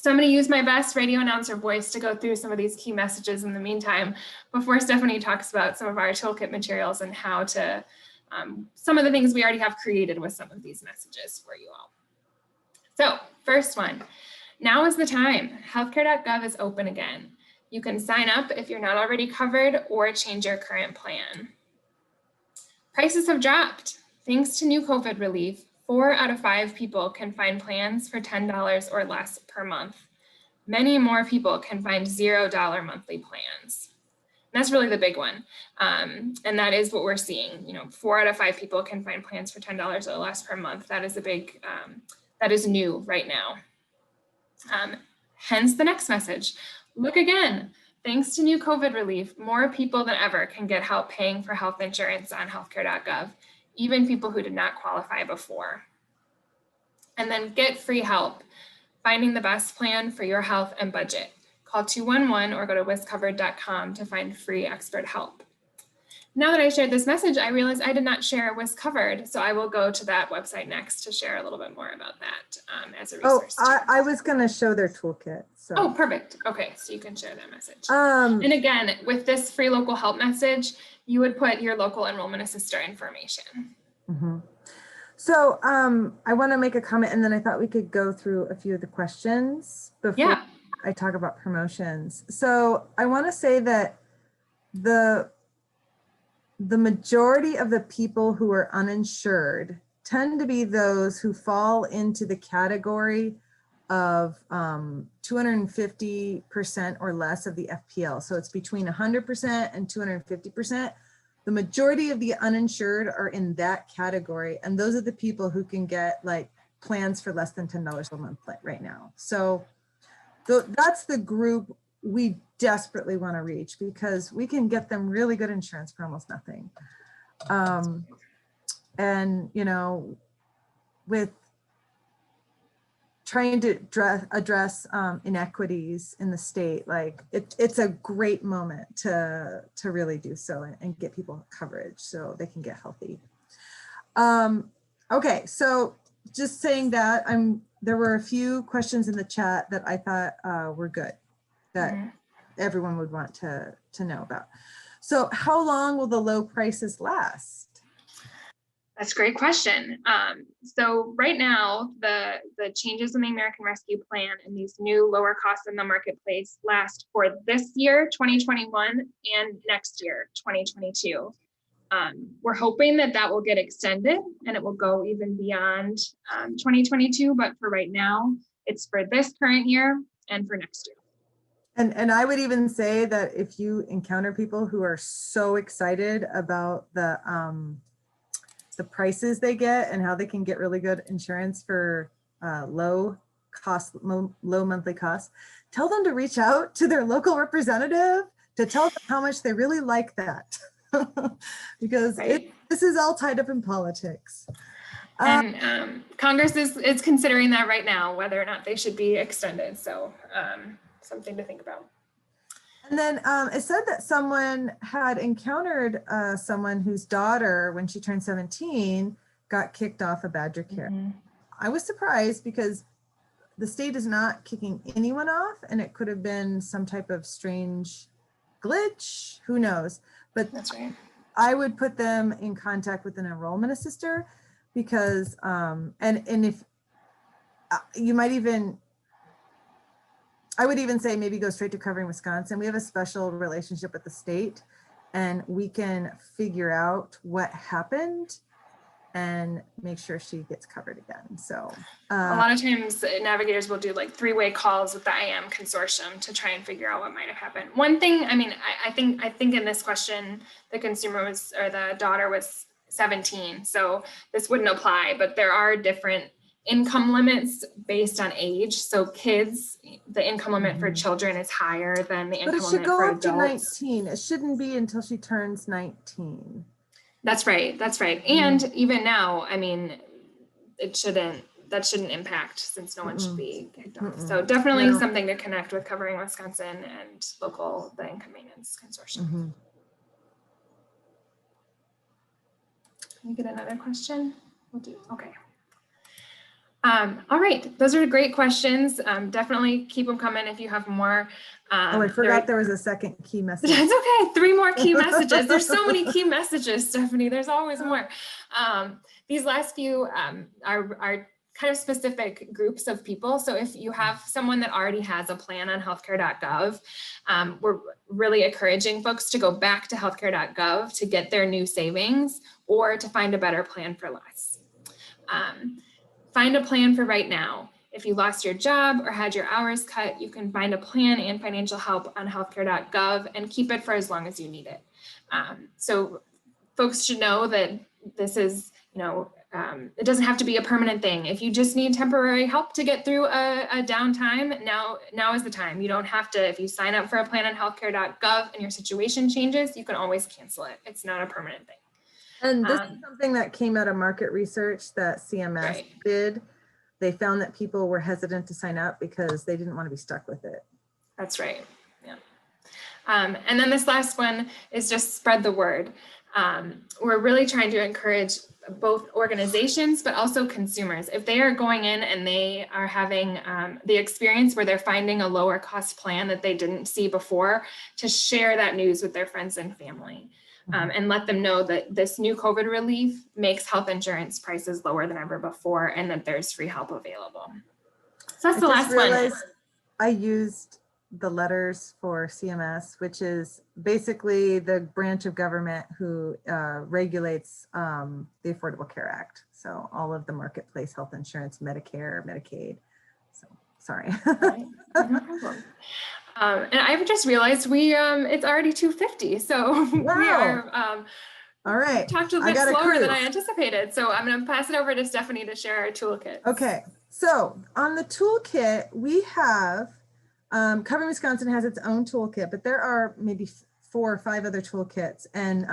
So I'm going to use my best radio announcer voice to go through some of these key messages in the meantime, before Stephanie talks about some of our toolkit materials and how to, some of the things we already have created with some of these messages for you all. So first one, now is the time. Healthcare.gov is open again. You can sign up if you're not already covered or change your current plan. Prices have dropped. Thanks to new COVID relief, 4 out of 5 people can find plans for $10 or less per month. Many more people can find $0 monthly plans. And that's really the big one. And that is what we're seeing. 4 out of 5 people can find plans for $10 or less per month. That is a big, that is new right now. Hence the next message. Look again. Thanks to new COVID relief, more people than ever can get help paying for health insurance on healthcare.gov, even people who did not qualify before. And then get free help finding the best plan for your health and budget. Call 211 or go to wiscovered.com to find free expert help. now that I shared this message, I realized I did not share was covered. So I will go to that website next to share a little bit more about that as a resource. I was going to show their toolkit. So. Oh, perfect. Okay, so you can share that message. And again, with this free local help message, you would put your local enrollment assistant information. Mm-hmm. So I want to make a comment, and then I thought we could go through a few of the questions before I talk about promotions. So I want to say that the majority of the people who are uninsured tend to be those who fall into the category of 250% or less of the FPL. So it's between 100% and 250%. The majority of the uninsured are in that category. And those are the people who can get like plans for less than $10 a month right now. So that's the group we desperately want to reach, because we can get them really good insurance for almost nothing. And, you know, with trying to address inequities in the state, like it's a great moment to really do so and get people coverage so they can get healthy. Okay, so just saying that, there were a few questions in the chat that I thought were good, that everyone would want to know about. So how long will the low prices last? That's a great question. So right now, the changes in the American Rescue Plan and these new lower costs in the marketplace last for this year, 2021, and next year, 2022. We're hoping that will get extended and it will go even beyond 2022, but for right now, it's for this current year and for next year. And I would even say that if you encounter people who are so excited about the prices they get and how they can get really good insurance for low monthly costs, tell them to reach out to their local representative to tell them how much they really like that. Because this is all tied up in politics. And Congress is considering that right now, whether or not they should be extended. So something to think about. And then it said that someone had encountered someone whose daughter, when she turned 17, got kicked off of Badger Care. I was surprised because the state is not kicking anyone off, and it could have been some type of strange glitch, who knows? But that's right. I would put them in contact with an enrollment assister, because and if you might even, I would even say maybe go straight to Covering Wisconsin. We have a special relationship with the state, and we can figure out what happened and make sure she gets covered again. So a lot of times navigators will do like 3-way calls with the IAM consortium to try and figure out what might have happened. One thing, I mean, I think in this question, the consumer was, or the daughter was 17, so this wouldn't apply, but there are different income limits based on age. So kids, the income limit for children is higher than the income limit for adults. But it should go up to 19. It shouldn't be until she turns 19. That's right. That's right. And even now, I mean, that shouldn't impact, since no one should be kicked off. So definitely something to connect with Covering Wisconsin and the Income Maintenance Consortium. Can we get another question? We'll do, okay. All right, those are great questions. Definitely keep them coming if you have more. I forgot there was a second key message. That's okay, 3 more key messages. There's so many key messages, Stephanie. There's always more. These last few are kind of specific groups of people. So if you have someone that already has a plan on healthcare.gov, we're really encouraging folks to go back to healthcare.gov to get their new savings or to find a better plan for less. Find a plan for right now. If you lost your job or had your hours cut, you can find a plan and financial help on healthcare.gov and keep it for as long as you need it. So folks should know that this is, it doesn't have to be a permanent thing. If you just need temporary help to get through a downtime, now is the time. You don't have to, if you sign up for a plan on healthcare.gov and your situation changes, you can always cancel it. It's not a permanent thing. And this is something that came out of market research that CMS did. They found that people were hesitant to sign up because they didn't want to be stuck with it. That's right. Yeah. And then this last one is just spread the word. We're really trying to encourage both organizations, but also consumers. If they are going in and they are having the experience where they're finding a lower cost plan that they didn't see before, to share that news with their friends and family. And let them know that this new COVID relief makes health insurance prices lower than ever before, and that there's free help available. So that's the last one. I used the letters for CMS, which is basically the branch of government who regulates the Affordable Care Act. So all of the marketplace health insurance, Medicare, Medicaid. So sorry. Right. No problem. And I've just realized it's already 2:50. So Wow. we are all right. Talked a bit slower than I anticipated. So I'm going to pass it over to Stephanie to share our toolkit. Okay. So on the toolkit, we have Covering Wisconsin has its own toolkit, but there are maybe 4 or 5 other toolkits. And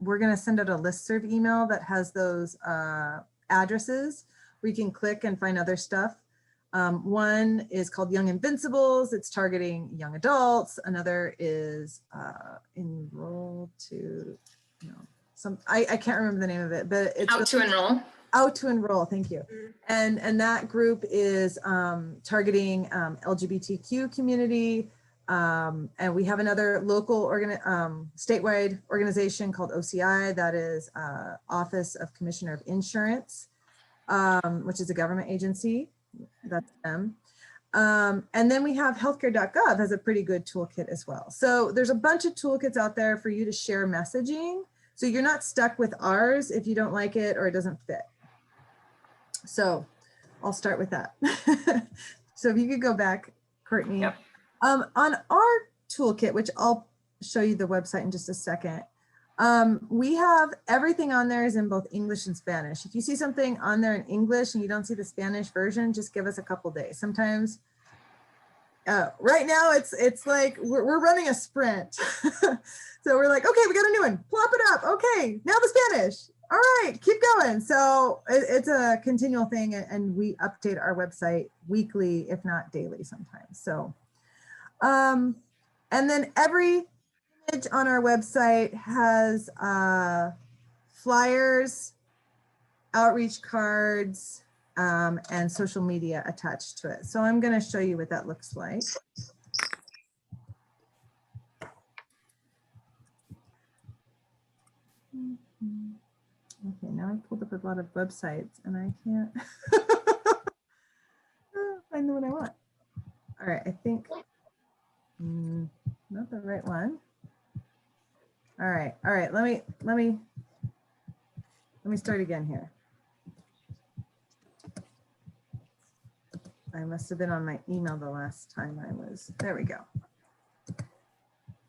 we're going to send out a listserv email that has those addresses where you can click and find other stuff. One is called Young Invincibles. It's targeting young adults. Another is Enroll to, I can't remember the name of it, but it's Out to Enroll. Out to Enroll, thank you. And that group is targeting LGBTQ community. And we have another local statewide organization called OCI, that is Office of Commissioner of Insurance, which is a government agency. That's them. And then we have healthcare.gov has a pretty good toolkit as well. So there's a bunch of toolkits out there for you to share messaging. So you're not stuck with ours if you don't like it or it doesn't fit. So I'll start with that. So if you could go back, Courtney. Yep. On our toolkit, which I'll show you the website in just a second, we have everything on there is in both English and Spanish. If you see something on there in English and you don't see the Spanish version, just give us a couple days. Sometimes, right now it's like we're running a sprint. So we're like, okay, we got a new one, plop it up. Okay, now the Spanish. All right, keep going. So it's a continual thing, and we update our website weekly, if not daily sometimes. So, and then every image on our website has flyers, outreach cards, and social media attached to it. So I'm going to show you what that looks like. Okay, now I pulled up a lot of websites and I can't find the one I want. All right, I think not the right one. All right, let me start again here. I must have been on my email the last time I was, there we go.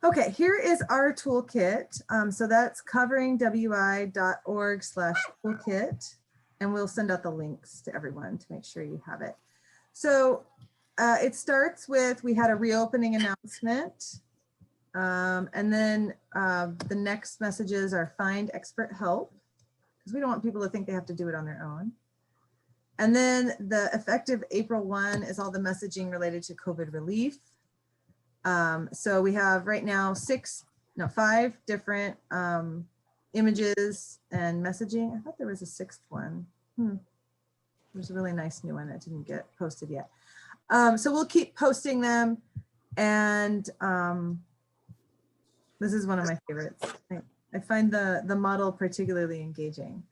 Okay, here is our toolkit. So that's coveringwi.org/toolkit, and we'll send out the links to everyone to make sure you have it. So it starts with, we had a reopening announcement. And then the next messages are find expert help, because we don't want people to think they have to do it on their own. And then the effective April 1 is all the messaging related to COVID relief. So we have right now 5 different images and messaging. I thought there was a 6th one. There's a really nice new one that didn't get posted yet. So we'll keep posting them. And this is one of my favorites. I find the model particularly engaging.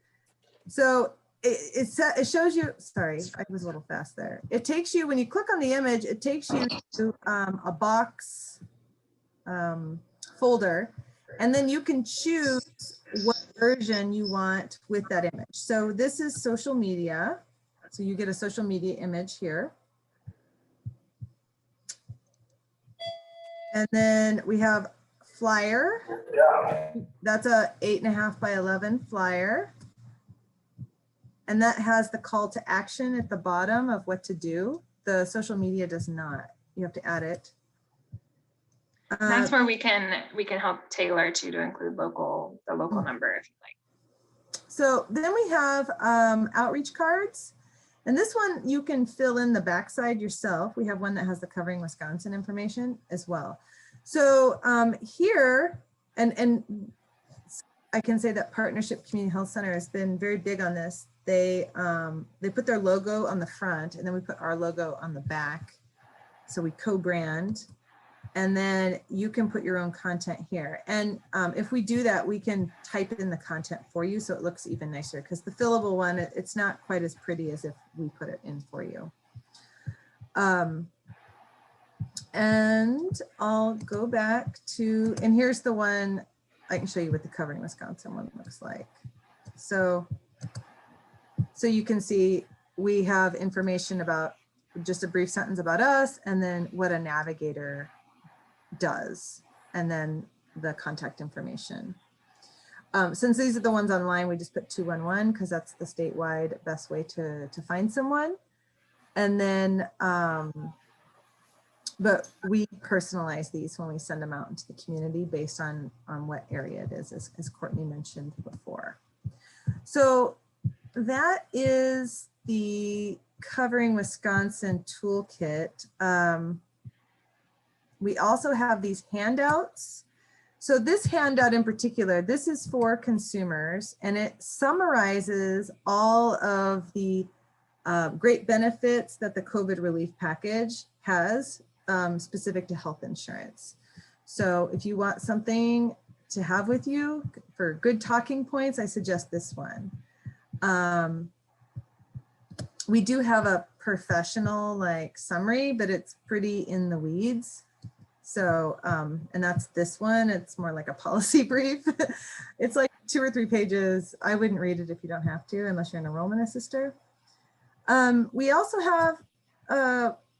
So it shows you, sorry, I was a little fast there. It takes you, when you click on the image, it takes you to a box folder, and then you can choose what version you want with that image. So this is social media. So you get a social media image here. And then we have flyer. That's a 8.5 by 11 flyer. And that has the call to action at the bottom of what to do. The social media does not. You have to add it. That's where we can help tailor to include the local number if you like. So then we have outreach cards. And this one you can fill in the backside yourself. We have one that has the Covering Wisconsin information as well. So here, and I can say that Partnership Community Health Center has been very big on this. They put their logo on the front, and then we put our logo on the back. So we co-brand, and then you can put your own content here. And if we do that, we can type in the content for you, so it looks even nicer, because the fillable one, it's not quite as pretty as if we put it in for you. And I'll go back to, and here's the one, I can show you what the Covering Wisconsin one looks like. So you can see we have information about, just a brief sentence about us, and then what a navigator does, and then the contact information. Since these are the ones online, we just put 211 because that's the statewide best way to find someone. And then, but we personalize these when we send them out into the community based on what area it is, as Courtney mentioned before. So that is the Covering Wisconsin toolkit. We also have these handouts. So this handout in particular, this is for consumers, and it summarizes all of the great benefits that the COVID relief package has specific to health insurance. So if you want something to have with you for good talking points, I suggest this one. We do have a professional like summary, but it's pretty in the weeds. So, and that's this one. It's more like a policy brief. It's like 2 or 3 pages. I wouldn't read it if you don't have to, unless you're an enrollment assister. We also have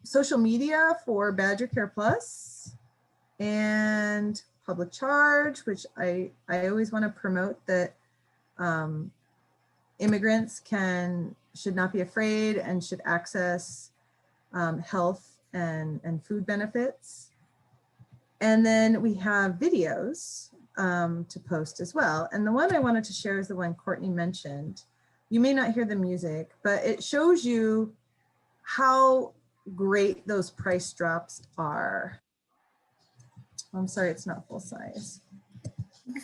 social media for Badger Care Plus and public charge, which I always want to promote that immigrants should not be afraid and should access health and food benefits. And then we have videos to post as well. And the one I wanted to share is the one Courtney mentioned. You may not hear the music, but it shows you how great those price drops are. I'm sorry, it's not full size.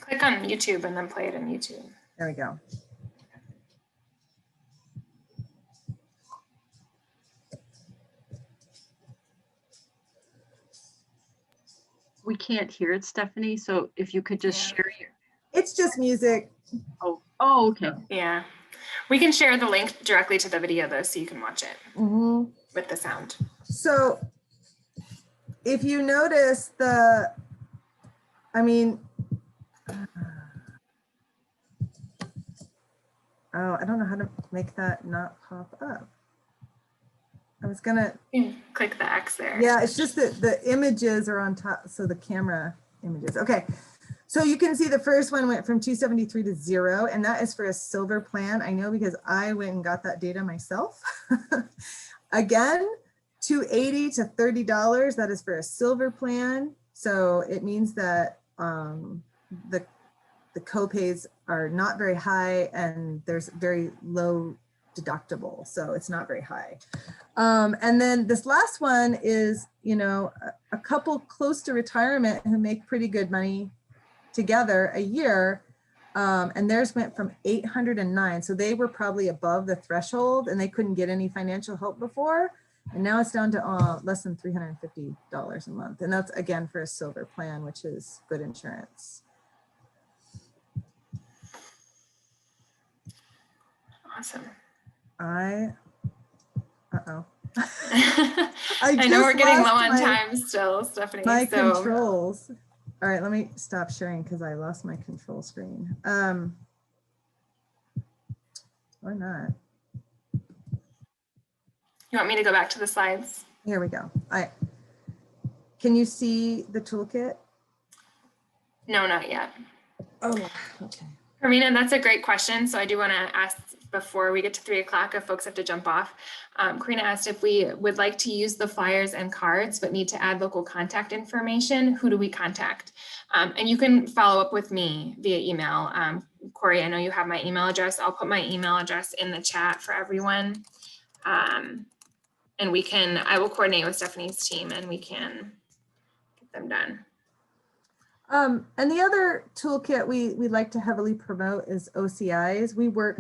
Click on YouTube and then play it in YouTube. There we go. We can't hear it, Stephanie. So if you could just share your. It's just music. Oh, okay. Yeah. We can share the link directly to the video though, so you can watch it with the sound. So if you notice I don't know how to make that not pop up. I was gonna click the X there. Yeah, it's just that the images are on top. So the camera images. Okay. So you can see the first one went from 273 to 0, and that is for a silver plan. I know because I went and got that data myself. Again, $280 to $30, that is for a silver plan. So it means that the copays are not very high and there's very low deductible, so it's not very high. And then this last one is, a couple close to retirement who make pretty good money together a year, and theirs went from 809. So they were probably above the threshold and they couldn't get any financial help before. And now it's down to less than $350 a month. And that's again for a silver plan, which is good insurance. Awesome. I know we're getting low on time still, Stephanie. Controls. All right, let me stop sharing because I lost my control screen. Or not. You want me to go back to the slides? Here we go. Can you see the toolkit? No, not yet. Oh, okay. Hermina, that's a great question. So I do want to ask before we get to 3 o'clock if folks have to jump off. Karina asked if we would like to use the flyers and cards, but need to add local contact information. Who do we contact? And you can follow up with me via email. Corey, I know you have my email address. I'll put my email address in the chat for everyone. And I will coordinate with Stephanie's team and we can get them done. And the other toolkit we like to heavily promote is OCIs. We work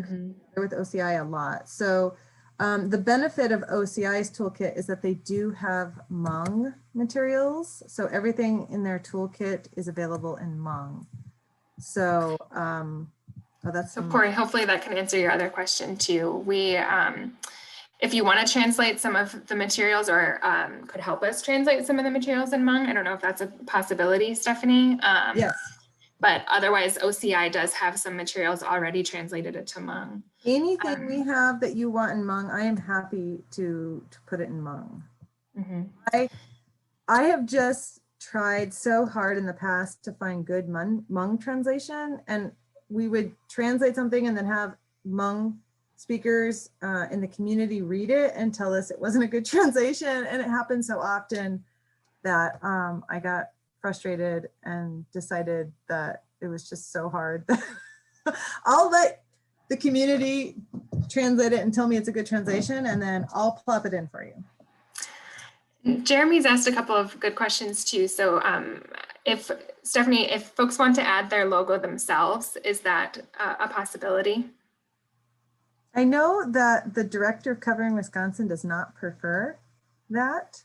with OCI a lot. So the benefit of OCI's toolkit is that they do have Hmong materials. So everything in their toolkit is available in Hmong. So that's So Corey, hopefully that can answer your other question too. We, if you want to translate some of the materials or could help us translate some of the materials in Hmong, I don't know if that's a possibility, Stephanie. yes. But otherwise, OCI does have some materials already translated into Hmong. Anything we have that you want in Hmong, I am happy to put it in Hmong. I have just tried so hard in the past to find good Hmong translation, and we would translate something and then have Hmong speakers in the community read it and tell us it wasn't a good translation. And it happened so often that I got frustrated and decided that it was just so hard. I'll let the community translate it and tell me it's a good translation, and then I'll plop it in for you. Jeremy's asked a couple of good questions too. So if Stephanie, if folks want to add their logo themselves, is that a possibility? I know that the director of Covering Wisconsin does not prefer that.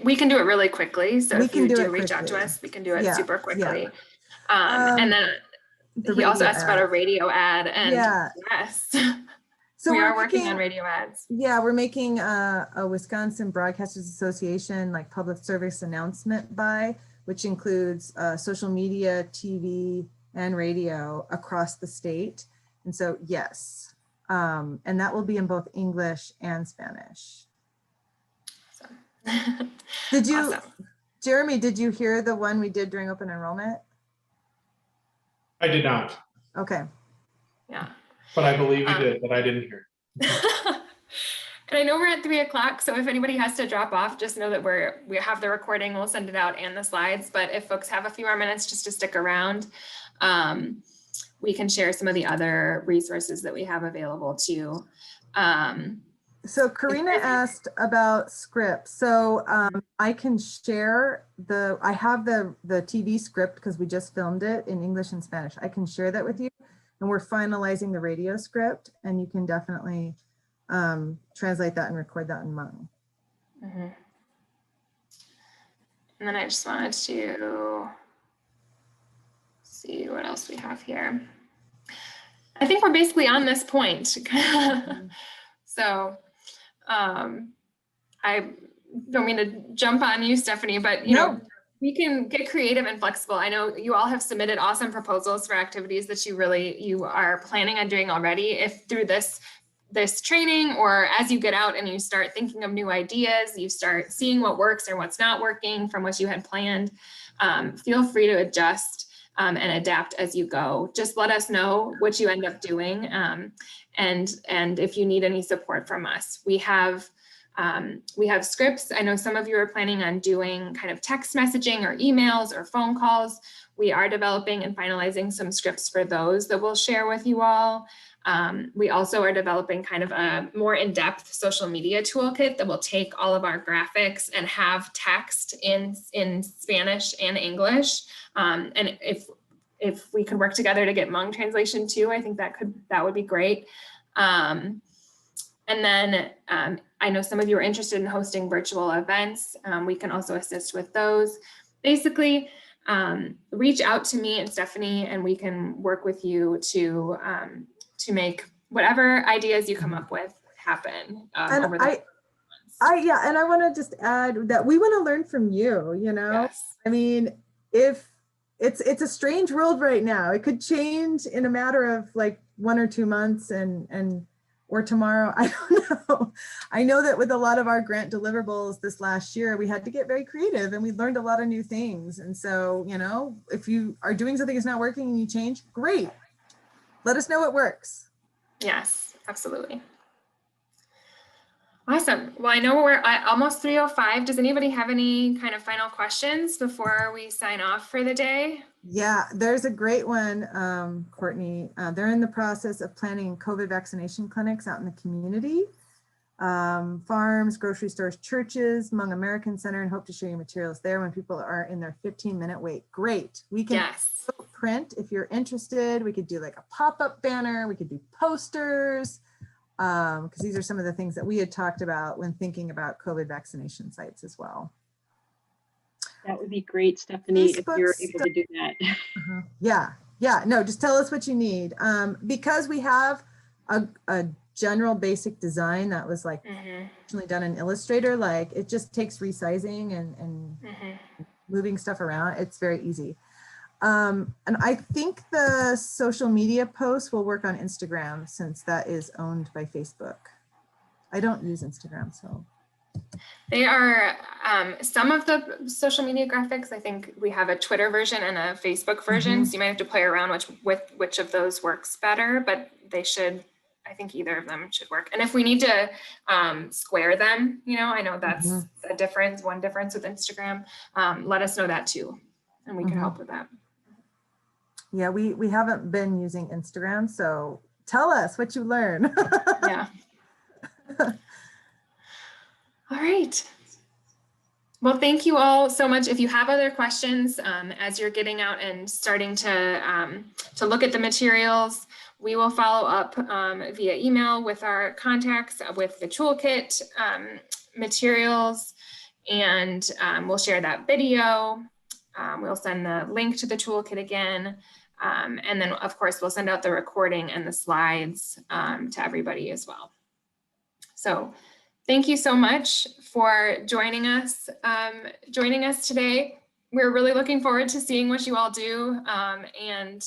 We can do it really quickly. So if you do reach out to quickly. us, we can do it super quickly. Yeah. And then he also asked about a radio ad, and yes. So we are working on radio ads. Yeah, we're making a Wisconsin Broadcasters Association like public service announcement by, which includes social media, TV, and radio across the state. And so, yes, and that will be in both English and Spanish. Did you, awesome. Jeremy, did you hear the one we did during open enrollment? I did not. Okay. Yeah. But I believe you did, but I didn't hear. And I know we're at 3 o'clock, so if anybody has to drop off, just know that we have the recording, we'll send it out and the slides. But if folks have a few more minutes just to stick around, we can share some of the other resources that we have available too. So Karina asked about scripts. So I can share I have the TV script because we just filmed it in English and Spanish. I can share that with you. And we're finalizing the radio script, and you can definitely translate that and record that in Hmong. And then I just wanted to see what else we have here. I think we're basically on this point. So I don't mean to jump on you, Stephanie, but you know, we can get creative and flexible. I know you all have submitted awesome proposals for activities that you are planning on doing already. If through this training, or as you get out and you start thinking of new ideas, you start seeing what works or what's not working from what you had planned, feel free to adjust and adapt as you go. Just let us know what you end up doing. And if you need any support from us, we have scripts. I know some of you are planning on doing kind of text messaging or emails or phone calls. We are developing and finalizing some scripts for those that we'll share with you all. We also are developing kind of a more in-depth social media toolkit that will take all of our graphics and have text in Spanish and English. And if we could work together to get Hmong translation too, I think that would be great. And then I know some of you are interested in hosting virtual events. We can also assist with those. Basically, reach out to me and Stephanie, and we can work with you to make whatever ideas you come up with happen over the months. And I want to just add that we want to learn from you. You know, yes. I mean, if it's a strange world right now, it could change in a matter of like 1 or 2 months, or tomorrow, I don't know. I know that with a lot of our grant deliverables this last year, we had to get very creative and we learned a lot of new things. And so, you know, if you are doing something that's not working and you change, great. Let us know it works. Yes, absolutely. Awesome. Well, I know we're at almost 3:05. Does anybody have any kind of final questions before we sign off for the day? Yeah, there's a great one, Courtney. They're in the process of planning COVID vaccination clinics out in the community. Farms, grocery stores, churches, Hmong American Center, and hope to share your materials there when people are in their 15-minute wait. Great. We can Yes. print if you're interested. We could do like a pop-up banner. We could do posters, because these are some of the things that we had talked about when thinking about COVID vaccination sites as well. That would be great, Stephanie, if Facebook you're able to do that. Yeah, no, just tell us what you need. Because we have a general basic design that was like originally done in Illustrator, like it just takes resizing and moving stuff around. It's very easy. And I think the social media posts will work on Instagram since that is owned by Facebook. I don't use Instagram, so. They are some of the social media graphics. I think we have a Twitter version and a Facebook version. So you might have to play around with which of those works better, but they should, I think either of them should work. And if we need to square them, you know, I know that's a difference, one difference with Instagram. Let us know that too, and we can help with that. Yeah, we haven't been using Instagram, so tell us what you learn. Yeah. All right. Well, thank you all so much. If you have other questions as you're getting out and starting to look at the materials, we will follow up via email with our contacts with the toolkit materials, and we'll share that video. We'll send the link to the toolkit again. And then, of course, we'll send out the recording and the slides to everybody as well. So thank you so much for joining us today. We're really looking forward to seeing what you all do and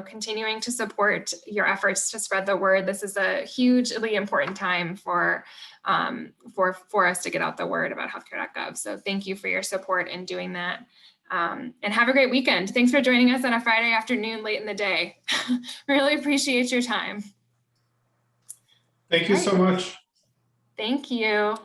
continuing to support your efforts to spread the word. This is a hugely important time for us to get out the word about healthcare.gov. So thank you for your support in doing that. And have a great weekend. Thanks for joining us on a Friday afternoon late in the day. Really appreciate your time. Thank you so much. Thank you.